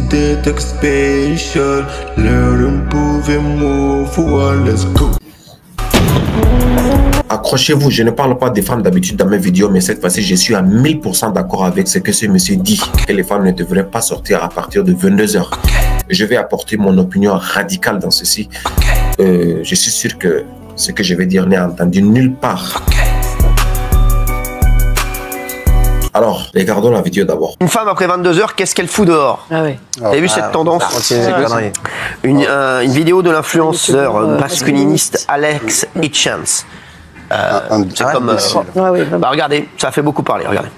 they take special. Let them prove and move forward, let's go. Accrochez-vous, je ne parle pas des femmes d'habitude dans mes vidéos, mais cette fois-ci, je suis à 1000% d'accord avec ce que ce monsieur dit, que les femmes ne devraient pas sortir à partir de 22h. Je vais apporter mon opinion radicale dans ceci. Je suis sûr que ce que je vais dire n'est entendu nulle part. Alors, regardons la vidéo d'abord. Une femme après 22h, qu'est-ce qu'elle fout dehors? Ah oui. Vous avez vu cette tendance? Une vidéo de l'influenceur masculiniste Alex Hitchens. C'est comme... bah regardez, ça a fait beaucoup parler, regardez.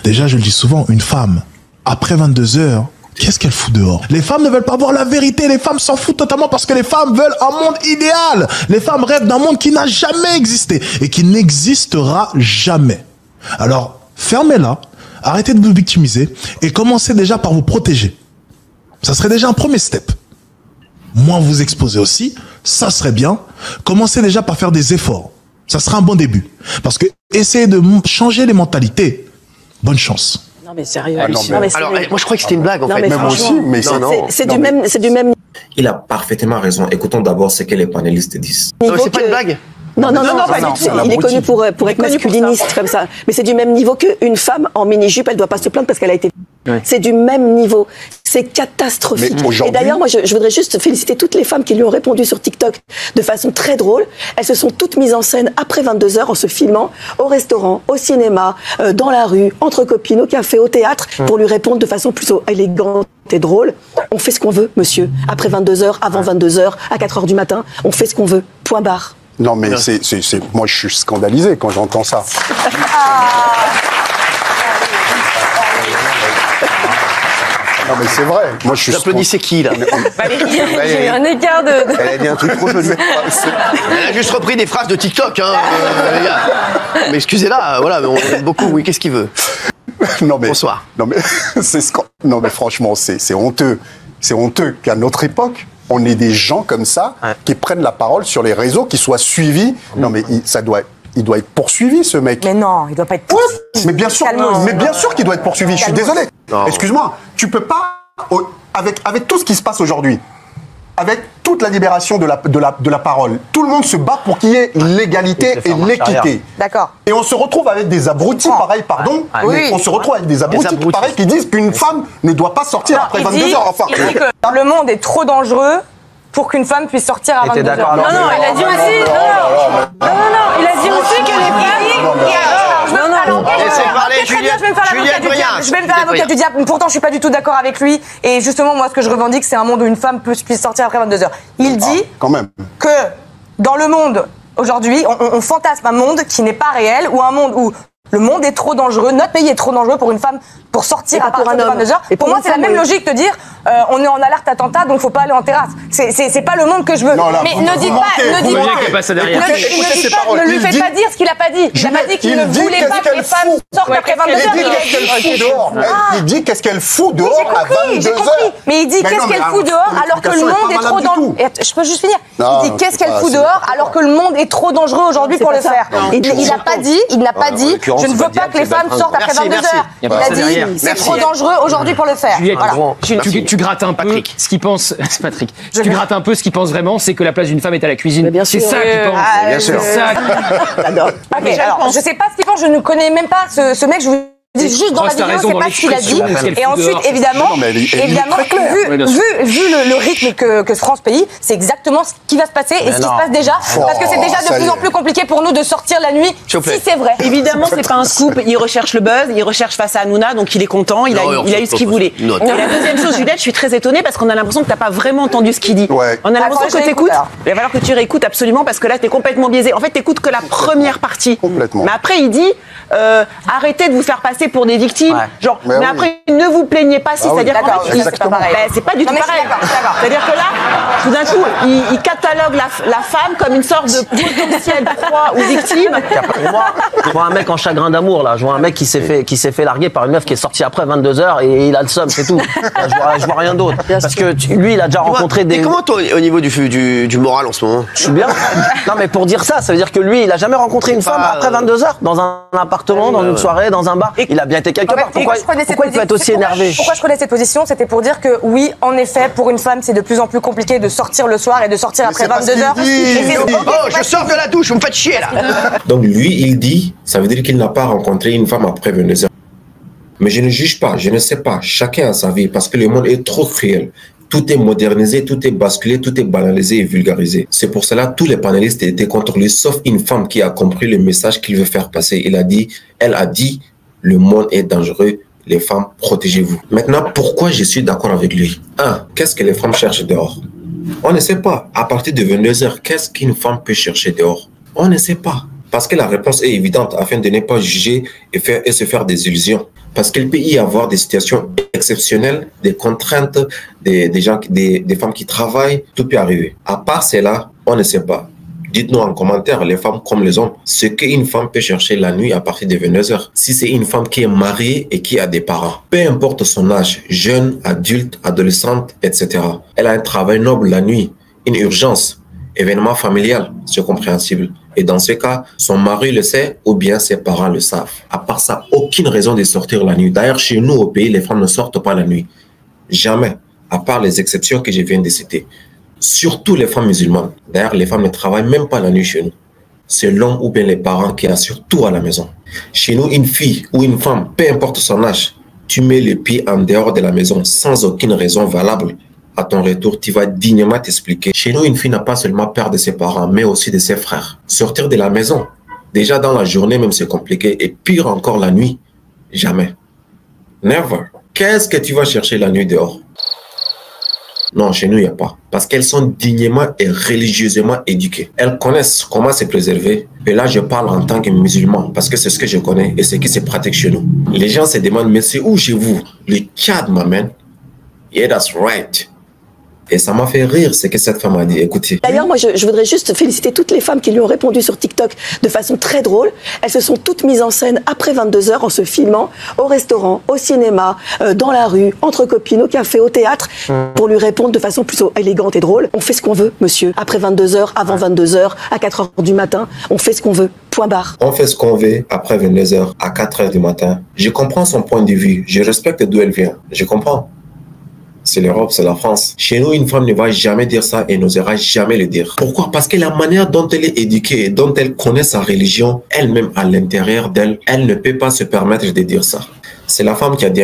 Déjà, je le dis souvent, une femme, après 22h, qu'est-ce qu'elle fout dehors? Les femmes ne veulent pas voir la vérité, les femmes s'en foutent totalement parce que les femmes veulent un monde idéal. Les femmes rêvent d'un monde qui n'a jamais existé et qui n'existera jamais. Alors, fermez-la, arrêtez de vous victimiser et commencez déjà par vous protéger. Ça serait déjà un premier step. Moins vous exposer aussi, ça serait bien. Commencez déjà par faire des efforts. Ça sera un bon début. Parce que essayez de changer les mentalités. Bonne chance. Non mais sérieux. Alors, moi je crois que c'était une blague en fait. Mais moi aussi, mais c'est du même. Il a parfaitement raison. Écoutons d'abord ce que les panélistes disent. C'est pas une blague? Non, il est connu pour être masculiniste comme ça. Mais c'est du même niveau qu'une femme en mini-jupe, elle doit pas se plaindre parce qu'elle a été... Ouais. C'est du même niveau. C'est catastrophique. Et d'ailleurs, moi, je voudrais juste féliciter toutes les femmes qui lui ont répondu sur TikTok de façon très drôle. Elles se sont toutes mises en scène après 22h en se filmant au restaurant, au cinéma, dans la rue, entre copines, au café, au théâtre, pour lui répondre de façon plutôt élégante et drôle. On fait ce qu'on veut, monsieur. Après 22h, avant 22h, à 4h du matin, on fait ce qu'on veut. Point barre. Non, mais moi, je suis scandalisé quand j'entends ça. Non, mais c'est vrai. Moi, je suis. Vous applaudissez qui, là? Valérie, j'ai eu un écart de. Elle a dit un truc trop joli. Elle a juste repris des phrases de TikTok, hein, les gars. Mais excusez-la, voilà, on aime beaucoup. Oui, qu'est-ce qu'il veut? Non, mais. Bonsoir. Non, mais non, mais franchement, c'est honteux. C'est honteux qu'à notre époque, on ait des gens comme ça qui prennent la parole sur les réseaux, qui soient suivis. Non, mais il doit être poursuivi, ce mec. Mais non, il doit pas être poursuivi. Mais bien sûr qu'il doit être poursuivi. Je suis désolé. Excuse-moi, tu peux pas, avec tout ce qui se passe aujourd'hui, avec toute la libération de la parole, tout le monde se bat pour qu'il y ait l'égalité et l'équité. D'accord. Et on se retrouve avec des abrutis pareils, pardon. Oui. On se retrouve avec des abrutis pareils qui disent qu'une femme ne doit pas sortir après 22h. Enfin, il dit que le monde est trop dangereux pour qu'une femme puisse sortir à 22h. Non, il a dit aussi. Non, il a dit aussi que les femmes. Je vais me faire l'avocat du diable. Pourtant, je suis pas du tout d'accord avec lui. Et justement, moi, ce que je revendique, c'est un monde où une femme puisse sortir après 22h. Il dit que dans le monde aujourd'hui, on fantasme un monde qui n'est pas réel, ou un monde où le monde est trop dangereux, notre pays est trop dangereux pour une femme pour sortir à partir de 22h. Pour moi, c'est la même logique de dire on est en alerte attentat, donc faut pas aller en terrasse. C'est pas le monde que je veux. Mais ne dis pas, ne lui faites pas dire ce qu'il a pas dit. Il a pas dit qu'il ne voulait pas que les femmes sortent après 22h. Il dit qu'est-ce qu'elle fout dehors à 22h. J'ai compris. Mais il dit qu'est-ce qu'elle fout dehors alors que le monde est trop dangereux. Je peux juste finir. Il dit qu'est-ce qu'elle fout dehors alors que le monde est trop dangereux aujourd'hui pour le faire. Il n'a pas dit je ne veux pas que les femmes sortent après 22h. Il a dit c'est trop dangereux aujourd'hui pour le faire. Tu grattes un peu ce qu'il pense. C'est Patrick. Tu grattes un peu ce qu'il pense vraiment, c'est que la place d'une femme est à la cuisine. C'est ça qu'il pense. Bien sûr. J'adore. Alors, je sais pas ce qu'il pense. Je ne connais même pas ce mec. Je vous dis juste dans la vidéo, c'est pas ce qu'il a dit. Et ensuite, évidemment, vu le rythme que France pays, c'est exactement ce qui va se passer et ce qui se passe déjà. Parce que c'est déjà de plus en plus compliqué pour nous de sortir la nuit. Si c'est vrai. Évidemment, c'est pas un scoop. Il recherche le buzz, il recherche face à Hanouna, donc il est content. Il a eu ce qu'il voulait. Et la deuxième chose, Juliette, je suis très étonnée parce qu'on a l'impression que t'as pas vraiment entendu ce qu'il dit. On a l'impression que t'écoutes. Il va falloir que tu réécoutes absolument parce que là, t'es complètement biaisé. En fait, t'écoutes que la première partie. Mais après, il dit arrêtez de vous faire passer pour des victimes. Genre, mais après, ne vous plaignez pas si, c'est-à-dire qu'en fait, c'est pas du tout pareil. C'est-à-dire que là, tout d'un coup, il catalogue la femme comme une sorte de potentiel proie ou victime. Je vois un mec en chagrin d'amour, là. Je vois un mec qui s'est fait larguer par une meuf qui est sortie après 22h et il a le seum, c'est tout. Là, je vois rien d'autre. Parce que lui, il a déjà rencontré des... Mais comment toi, au niveau du moral en ce moment? Je suis bien. Non, mais pour dire ça veut dire que lui, il a jamais rencontré une femme après 22h, dans un appartement, dans une soirée, dans un bar. Il Il a bien été quelque part. Pourquoi il peut être aussi énervé? Pourquoi je prenais cette position? C'était pour dire que oui, en effet, pour une femme, c'est de plus en plus compliqué de sortir le soir et de sortir après 22h. Oh, je sors de la douche, vous me faites chier là. Donc lui, il dit, ça veut dire qu'il n'a pas rencontré une femme après 22h. Mais je ne juge pas, je ne sais pas. Chacun a sa vie parce que le monde est trop cruel. Tout est modernisé, tout est basculé, tout est banalisé et vulgarisé. C'est pour cela que tous les panélistes étaient contre lui, sauf une femme qui a compris le message qu'il veut faire passer. Elle a dit, le monde est dangereux, les femmes, protégez-vous. Maintenant, pourquoi je suis d'accord avec lui? 1. Qu'est-ce que les femmes cherchent dehors? On ne sait pas. À partir de 22h, qu'est-ce qu'une femme peut chercher dehors? On ne sait pas. Parce que la réponse est évidente afin de ne pas juger et se faire des illusions. Parce qu'il peut y avoir des situations exceptionnelles, des contraintes, des femmes qui travaillent, tout peut arriver. À part cela, on ne sait pas. Dites-nous en commentaire, les femmes comme les hommes, ce qu'une femme peut chercher la nuit à partir de 22h. Si c'est une femme qui est mariée et qui a des parents, peu importe son âge, jeune, adulte, adolescente, etc. Elle a un travail noble la nuit, une urgence, événement familial, c'est compréhensible. Et dans ce cas, son mari le sait ou bien ses parents le savent. À part ça, aucune raison de sortir la nuit. D'ailleurs, chez nous au pays, les femmes ne sortent pas la nuit. Jamais, à part les exceptions que je viens de citer. Surtout les femmes musulmanes. D'ailleurs, les femmes ne travaillent même pas la nuit chez nous. C'est l'homme ou bien les parents qui assurent tout à la maison. Chez nous, une fille ou une femme, peu importe son âge, tu mets les pieds en dehors de la maison sans aucune raison valable. À ton retour, tu vas dignement t'expliquer. Chez nous, une fille n'a pas seulement peur de ses parents, mais aussi de ses frères. Sortir de la maison, déjà dans la journée même, c'est compliqué. Et pire encore la nuit, jamais. Never. Qu'est-ce que tu vas chercher la nuit dehors? Non, chez nous, il n'y a pas. Parce qu'elles sont dignement et religieusement éduquées. Elles connaissent comment se préserver. Et là, je parle en tant que musulman, parce que c'est ce que je connais et ce qui se pratique chez nous. Les gens se demandent, mais c'est où chez vous? Le Tchad, ma man. Yeah, that's right. Et ça m'a fait rire ce que cette femme a dit. Écoutez. D'ailleurs, moi, je voudrais juste féliciter toutes les femmes qui lui ont répondu sur TikTok de façon très drôle. Elles se sont toutes mises en scène après 22h en se filmant au restaurant, au cinéma, dans la rue, entre copines, au café, au théâtre, pour lui répondre de façon plutôt élégante et drôle. On fait ce qu'on veut, monsieur. Après 22h, avant 22h, à 4h du matin, on fait ce qu'on veut. Point barre. On fait ce qu'on veut après 22h, à 4h du matin. Je comprends son point de vue. Je respecte d'où elle vient. Je comprends. C'est l'Europe, c'est la France. Chez nous, une femme ne va jamais dire ça et n'osera jamais le dire. Pourquoi? Parce que la manière dont elle est éduquée, dont elle connaît sa religion, elle-même à l'intérieur d'elle, elle ne peut pas se permettre de dire ça. C'est la femme qui a dit,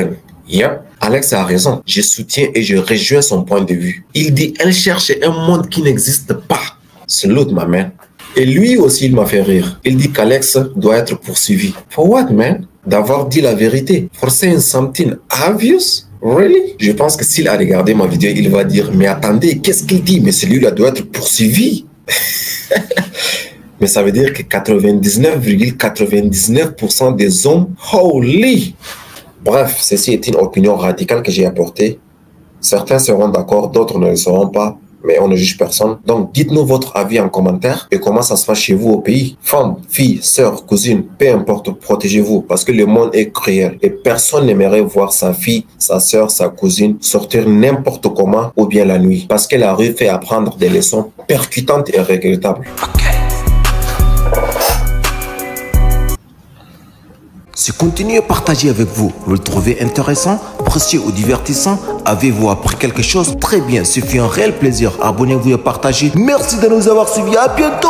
yep, Alex a raison. Je soutiens et je rejoins son point de vue. Il dit, elle cherche un monde qui n'existe pas. C'est l'autre, ma man. Et lui aussi, il m'a fait rire. Il dit qu'Alex doit être poursuivi. For what, man? D'avoir dit la vérité. For saying something obvious? Really? Je pense que s'il a regardé ma vidéo, il va dire, mais attendez, qu'est-ce qu'il dit? Mais celui-là doit être poursuivi. Mais ça veut dire que 99,99% des hommes, holy! Bref, ceci est une opinion radicale que j'ai apportée. Certains seront d'accord, d'autres ne le seront pas. Mais on ne juge personne. Donc, dites-nous votre avis en commentaire et comment ça se passe chez vous au pays. Femmes, filles, sœurs, cousines, peu importe, protégez-vous parce que le monde est cruel et personne n'aimerait voir sa fille, sa sœur, sa cousine sortir n'importe comment ou bien la nuit parce que la rue fait apprendre des leçons percutantes et regrettables. Ce contenu est partagé avec vous. Vous le trouvez intéressant, précieux ou divertissant? Avez-vous appris quelque chose? Très bien, ce fut un réel plaisir. Abonnez-vous et partagez. Merci de nous avoir suivis. À bientôt.